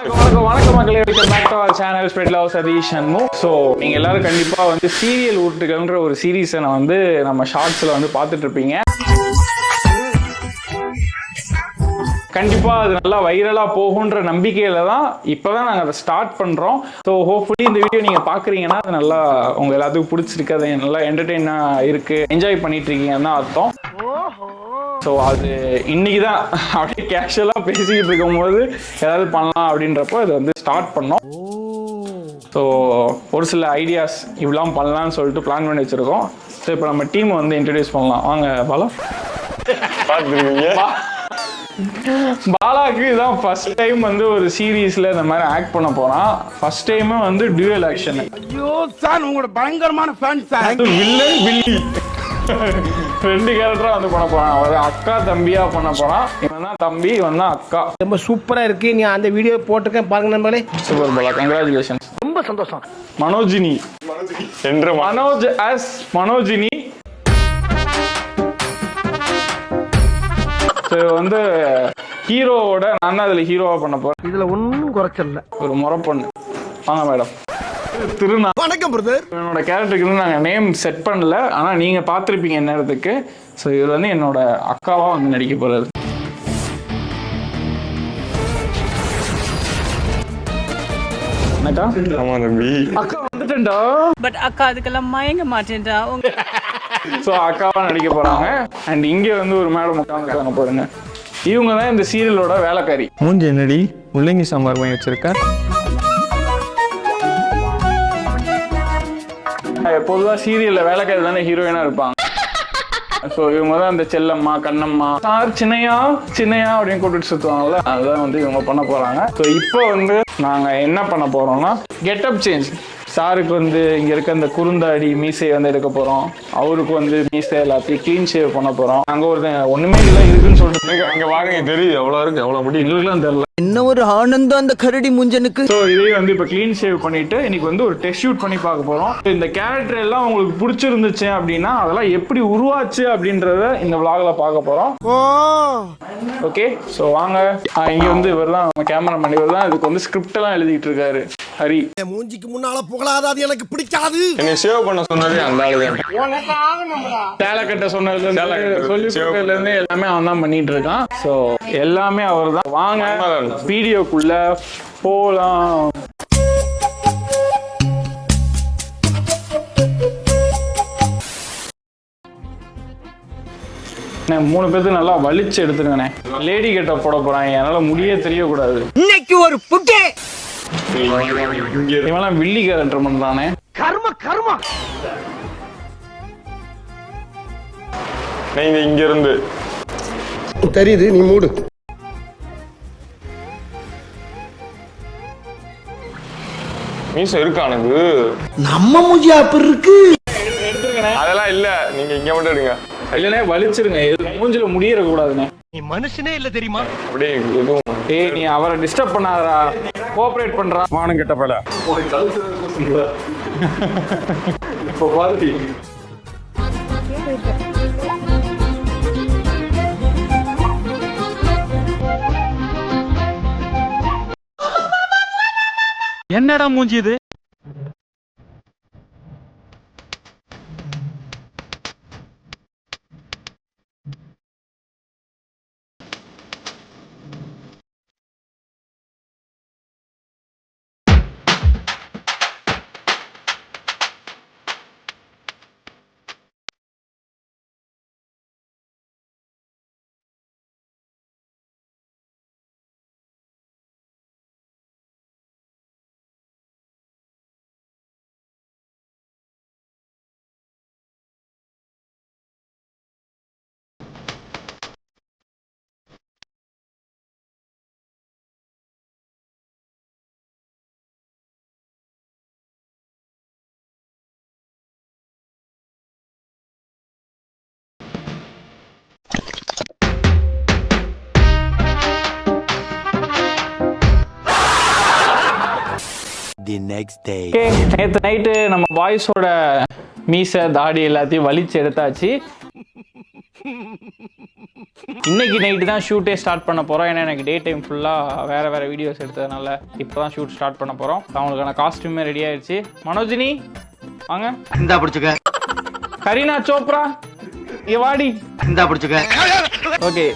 வணக்கம் மக்களே, welcome back to our channel spread love Satish and மூ. ஸோ நீங்கள் எல்லாரும் கண்டிப்பாக வந்து சீரியல் ஊட்டுகள்ன்ற ஒரு சீரீஸை வந்து நம்ம ஷார்ட்ஸில் வந்து பார்த்துட்டு இருப்பீங்க. கண்டிப்பாக அது நல்லா வைரலாக போகுன்ற நம்பிக்கையில் தான் இப்போ தான் நாங்கள் அதை ஸ்டார்ட் பண்ணுறோம். ஸோ ஹோப்ஃபுல்லி இந்த வீடியோ நீங்கள் பார்க்குறீங்கன்னா அது நல்லா உங்கள் எல்லாத்துக்கும் பிடிச்சிருக்கு, அது நல்லா என்டர்டெயினாக இருக்குது, என்ஜாய் பண்ணிட்டு இருக்கீங்கன்னு தான் அர்த்தம். ஸோ அது இன்னைக்கு தான் அப்படியே கேஷுவலாக பேசிக்கிட்டு இருக்கும்போது ஏதாவது பண்ணலாம் அப்படின்றப்போ அதை வந்து ஸ்டார்ட் பண்ணோம். ஸோ ஒரு சில ஐடியாஸ் இப்படிலாம் பண்ணலான்னு சொல்லிட்டு பிளான் பண்ணி வச்சுருக்கோம். ஸோ இப்போ நம்ம டீமை வந்து இன்ட்ரடியூஸ் பண்ணலாம். வாங்க பாலா. பாலாக்கு இதான் ஃபர்ஸ்ட் டைம் வந்து ஒரு சீரீஸ்ல இந்த மாதிரி ஆக்ட் பண்ண போறான். ஃபர்ஸ்ட் டைம் வந்து டுவல் ஆக்ஷன். ஐயோ சார், உங்களோட பயங்கரமான ஃபேன் சார். வில்லன் வில்லி ரெண்டு கேரக்டரா வந்து பண்ண போறான். அவர் அக்கா தம்பியா பண்ண போறான். இவன் தான் தம்பி, இவன் தான் அக்கா. ரொம்ப சூப்பரா இருக்கு. நீ அந்த வீடியோ போட்டுக்க பாருங்க நம்மளே. Super Bala, congratulations. ரொம்ப சந்தோஷம். மனோஜினி என்று மனோஜ் as மனோஜினி. வந்து ஹீரோவோட நான் தான் அதுல ஹீரோவா பண்ண போறேன். இதுல ஒன்னும் குறைச்சல. ஒரு முறை பொண்ணு. வாங்க மேடம். திருநா. வணக்கம் பிரதர். என்னோட கேரக்டருக்கு நாங்கள் நேம் செட் பண்ணல, ஆனால் நீங்கள் பார்த்துருப்பீங்க நேரத்துக்கு. ஸோ இவர் வந்து என்னோட அக்காவா வந்து நடிக்க போறாரு. அக்கா வந்துட்டேன்டா. பட் அக்கா அதுக்கெல்லாம் மயங்க மாட்டேன்டா. ஸோ அக்காவா நடிக்க போறாங்க. அண்ட் இங்கே வந்து ஒரு மேடம் உட்காந்துருக்காங்க பாருங்க. இவங்க தான் இந்த சீரியலோட வேலைக்காரி. மூஞ்சி என்னடி முள்ளங்கி சாம்பார் வாங்கி வச்சிருக்க? பொதுவாக சீரியல்ல வேலைக்காரி தானே ஹீரோயினா இருப்பாங்க. ஸோ இவங்க தான் இந்த செல்லம்மா கண்ணம்மா சார் சின்னையா சின்னையா அப்படின்னு கூப்பிட்டு சுற்றுவாங்கல்ல, அதுதான் வந்து இவங்க பண்ண போறாங்க. ஸோ இப்போ வந்து நாங்கள் என்ன பண்ண போறோம்னா கெட்டப் சேஞ்ச். சாருக்கு வந்து இங்கே இருக்க இந்த குறுந்தாடி மீசையை வந்து எடுக்க போகிறோம். அவருக்கு வந்து மீசை எல்லாத்தையும் க்ளீன் ஷேவ் பண்ண போகிறோம். அங்கே ஒரு ஒன்றுமே இல்லை இருக்குன்னு சொல்லிட்டு அங்கே வாங்க தெரியுது எவ்வளோ இருக்கு எவ்வளோ முடி எங்களுக்குலாம் தெரியல. என்ன ஒரு ஆனந்தம் அந்த கரடி முஞ்சனுக்கு. ஸோ இதே வந்து இப்போ க்ளீன் ஷேவ் பண்ணிட்டு இன்னைக்கு வந்து ஒரு டெஸ்ட் ஷூட் பண்ணி பார்க்க போகிறோம். இந்த கேரக்டர் எல்லாம் உங்களுக்கு பிடிச்சிருந்துச்சு அப்படின்னா அதெல்லாம் எப்படி உருவாச்சு அப்படின்றத இந்த vlogல பார்க்க போகிறோம். ஓகே, ஸோ வாங்க. இங்கே வந்து இவர் தான் நம்ம கேமராமேன். இவர் தான் இதுக்கு வந்து ஸ்கிரிப்ட் எல்லாம் எழுதிட்டு இருக்காரு. ஹரி. மூஞ்சிக்கு முன்னால புகழாதது எனக்கு பிடிக்காது. என்னை சேவ் பண்ண சொன்னதே அந்த ஆளு தான். சேலை கட்ட சொன்னதுல சொல்லி கொடுத்ததுல இருந்து எல்லாமே அவன் தான் பண்ணிட்டு இருக்கான். ஸோ எல்லாமே அவர் தான். வாங்க வீடியோக்குள்ள போலாம். மூணு பேருக்கு நல்லா வலிச்சு எடுத்துருங்கண்ணே. லேடி கெட்ட போட போறாங்க, என்னால முடியே தெரியக்கூடாது. இன்னைக்கு ஒரு புக்கே. இவெல்லாம் வில்லி கேரக்டர் பண்றானே. கர்ம கர்ம. நீங்க இங்க இருந்து தெரியுது, நீ மூடு. மீச இருக்கானுக்கு நம்ம மூஞ்சி அப்படி இருக்கு. அதெல்லாம் இல்ல, நீங்க இங்க மட்டும் எடுங்க. இல்லனே வலிச்சிருங்க, மூஞ்சில முடியற கூடாதுண்ணே. நீ மனுஷனே இல்ல தெரியுமா? அப்படியே எதுவும் ஏய் நீ அவரை டிஸ்டர்ப் பண்ணாதடா, கோஆபரேட் பண்றா. வானம் கெட்ட பல. இப்போ பாருடி. என்னடா மூஞ்சி இது? The next day. நேற்று நைட்டு நம்ம பாய்ஸோட மீசை தாடி எல்லாத்தையும் வலிச்சு எடுத்தாச்சு. இன்னைக்கு நைட்டு தான் ஷூட்டே ஸ்டார்ட் பண்ண போகிறோம். ஏன்னா எனக்கு டே டைம் ஃபுல்லாக வேறு வீடியோஸ் எடுத்ததுனால இப்போ தான் ஷூட் ஸ்டார்ட் பண்ண போகிறோம். அவங்களுக்கான காஸ்ட்யூமே ரெடி ஆயிடுச்சு. மனோஜினி வாங்க. இந்தா பிடிச்சுக்க. கரீனா சோப்ரா இங்க வாடி. இந்தா பிடிச்சுக்க. ஓகே,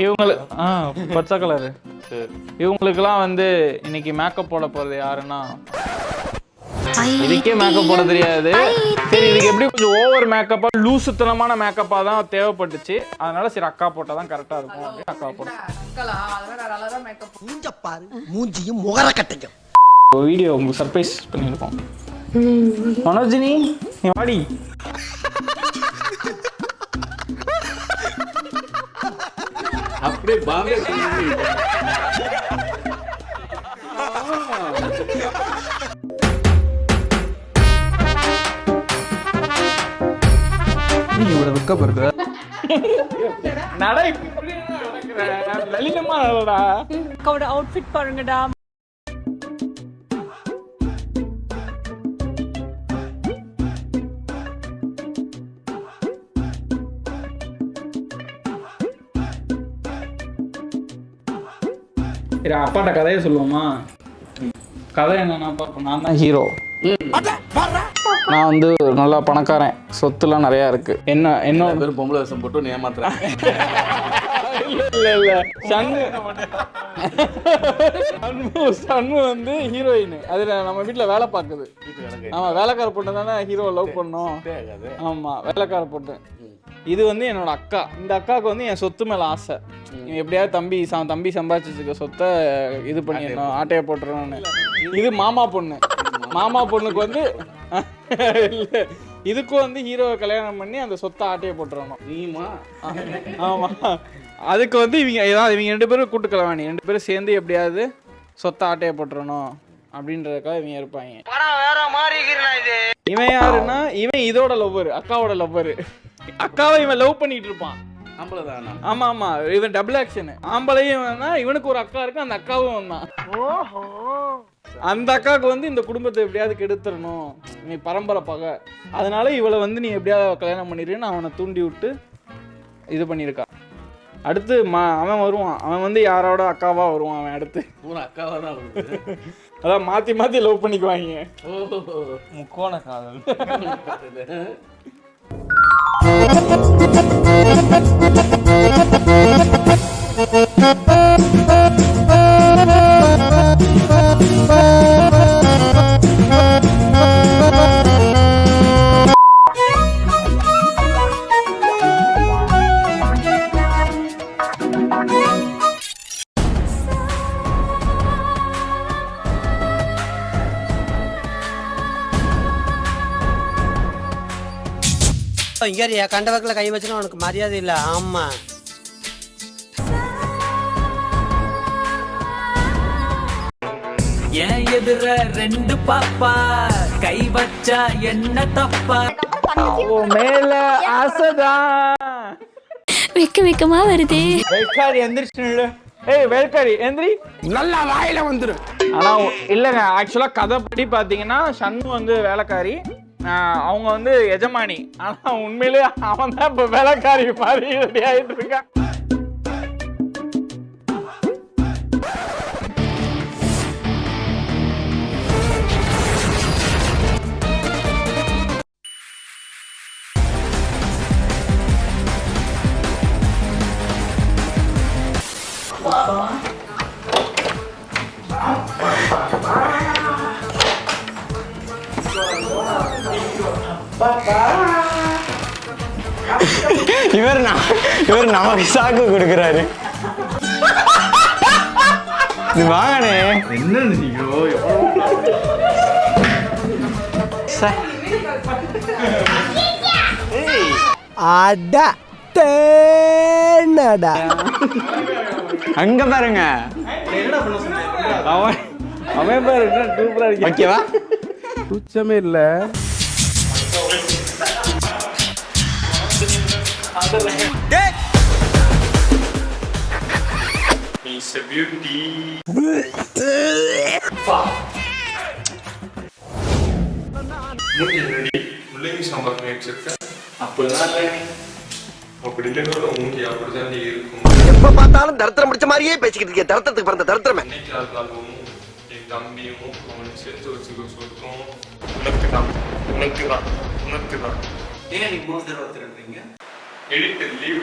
இவங்களுக்கு பச்சை கலரு. இவங்களுக்குலாம் வந்து இன்னைக்கு மேக்கப் போட போகிறது யாருன்னா, இதுக்கே மேக்கப் போட தெரியாது. சரி, இதுக்கு எப்படி கொஞ்சம் ஓவர் மேக்கப்பா லூசுத்தனமான மேக்கப்பா தான் தேவைப்பட்டுச்சு. அதனால சரி அக்கா போட்டா தான் கரெக்டா இருக்கும் அப்படின்னு அக்கா போட்டோம். மூஞ்சியும் முகர கட்டையும் வீடியோ உங்களுக்கு சர்ப்ரைஸ் பண்ணியிருக்கோம். மனோஜினி நீ வாடி. அப்படியே பாம்பே இவ்வளவு வெக்கப்படுற நடை லலிதமா நடடா. அக்காவோட அவுட்ஃபிட் பாருங்கடா. சரி, அப்பாட்ட கதையை சொல்லுவோமா? கதை என்னன்னா, நான் தான் ஹீரோ. நான் வந்து நல்லா பணக்காரன், சொத்துலாம் நிறையா இருக்கு. என்ன பேர் பொம்பளை வேஷம் போட்டு ஏமாத்துறேன். இல்ல சன்னு வந்து ஹீரோயின். அதுல நம்ம வீட்டுல வேலை பாக்குது. ஆமா, வேலைக்கார பொண்ணு தானே ஹீரோ லவ் பண்ணோம். ஆமா, வேலைக்கார பொண்ணு. இது வந்து என்னோட அக்கா. இந்த அக்காவுக்கு வந்து என் சொத்து மேல ஆசை. எப்படியாவது தம்பி சம்பாதிச்சிருக்க சொத்தை இது பண்ணிடணும், ஆட்டையை போட்டுறோம்னு. இது மாமா பொண்ணு. மாமா பொண்ணுக்கு வந்து இல்ல, இதுக்கும் வந்து ஹீரோவை கல்யாணம் பண்ணி அந்த சொத்தை ஆட்டையை போட்டுறணும். நீமா? ஆமா, அதுக்கு வந்து இவங்க 2 பேரும் கூட்டுக்கலவாணி 2 பேரும் சேர்ந்து எப்படியாவது சொத்தை ஆட்டையை போட்டுறணும் அப்படின்றதுக்காக இவங்க இருப்பாங்க. இவன் யாருன்னா, இவன் இதோட லவ்வர், அக்காவோட லவ்வர். அக்காவை இவன் லவ் பண்ணிட்டு இருப்பான். ஆமா ஆமா, இவன் டபுள் ஆக்ஷன். ஆம்பளையும் இவனுக்கு ஒரு அக்கா இருக்கு, அந்த அக்காவும் தான். அந்த அக்காவுக்கு வந்து இந்த குடும்பத்தை எப்படியாவது கெடுத்துடணும், நீ பரம்பரை பகை, அதனால இவளை வந்து நீ எப்படியாவது கல்யாணம் பண்ணிடுன்னு அவனை தூண்டி விட்டு இது பண்ணியிருக்கா. அடுத்து அவன் வருவான். அவன் வந்து யாரோட அக்காவா வருவான். அவன் அடுத்து அக்காவா தான் அதான் மாத்தி லவ் பண்ணிக்குவாங்க. முக்கோண காதல். இங்க கண்டவக்கில் கை வச்சுன்னா உனக்கு மரியாதை இல்லை. ஆமா, ஏன் எதிர 2 பாப்பா கை வச்சா என்ன தப்பா? மேல ஆசைதான். வெக்கமா வருது. வேல்காரி எந்திரிச்சு. ஏய் வேல்காரி எந்திரி, நல்லா வாயில வந்துரு. ஆனா இல்லங்க, ஆக்சுவலா கதைப்படி பாத்தீங்கன்னா சன்னு வந்து வேலைக்காரி, அவங்க வந்து எஜமானி. ஆனா உண்மையிலே அவன் தான் இப்ப வேலைக்காரி மாதிரி ரெடி ஆயிட்டு இருக்கான். இவர் நமக்கு சாக்கு கொடுக்குறாரு. நீ வாங்கனே. என்ன நினைக்கிறோ? அடா தேனடா. அங்க பாருங்க. அவன் பாரு சூப்பரா இருக்கு. ஓகேவா? துச்சமே இல்ல. He's a beauty. முள்ளங்கி சாம்பார் வச்சிருக்கேன். அப்படிலாம் இல்லை. அப்படி இல்லைனாலும் மூஞ்சி அப்படிதான் இருக்கும். எப்ப பார்த்தாலும் தரித்திரம் முடிச்ச மாதிரியே பேசிக்கிட்டு இருக்கேன். தரித்திரத்துக்கு பிறந்த தரித்திரமே. என்னைக்கு இருந்தாலும் என் தம்பியும் அவனை சேர்த்து வச்சுக்க சொல்றோம். உனக்குதான் உனக்குதான் உனக்குதான். ஏன் நீ 3 தடவை திருடுறீங்க? Editor leave.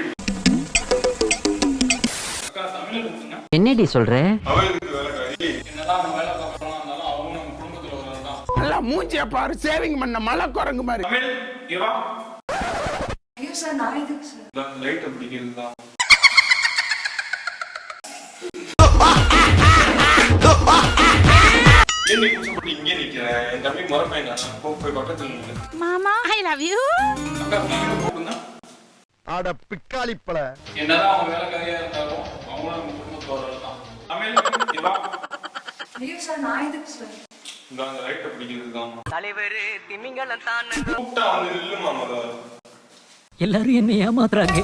அக்கா தமிழ்ல கொடுங்க. என்னடி சொல்ற? அவளுக்கு வேலைக்காரி. என்னதான் அவன் வேலை பார்க்கறவனா இருந்தாலும் அவங்க நம்ம குடும்பத்துல வரதான். நல்லா மூஞ்சிய பாரு, சேவிங் பண்ண மலை குரங்கு மாதிரி. தமிழ் இங்க வா. ஐயோ சார் நான் இதுக்கு சார் லைட் பிடிக்கிறது தான். ஏன் நீ கூச்சப்பட்டு இங்கே நிக்கிறேன்? என் தம்பி மறப்பேன். போய் பக்கத்துல நில்லு. மாமா ஐ லவ் யூ. அக்கா தமிழ் போடுங்க. ஆட பிக்காளிப்பல. என்னதான் அவன் வேலைக்காரியா இருந்தாலும் அவங்க நம்ம குடும்பத்துல வரதான். தமிழ் இங்க வா. ஐயோ சார் நான் இதுக்கு சார் இந்த லைட் பிடிக்கிறது தான். தலைவர் திமிங்கலம் தான் கூப்பிட்டா வந்து நில்லுமா முதல்ல. எல்லாரும் என்ன ஏமாத்துறாங்க.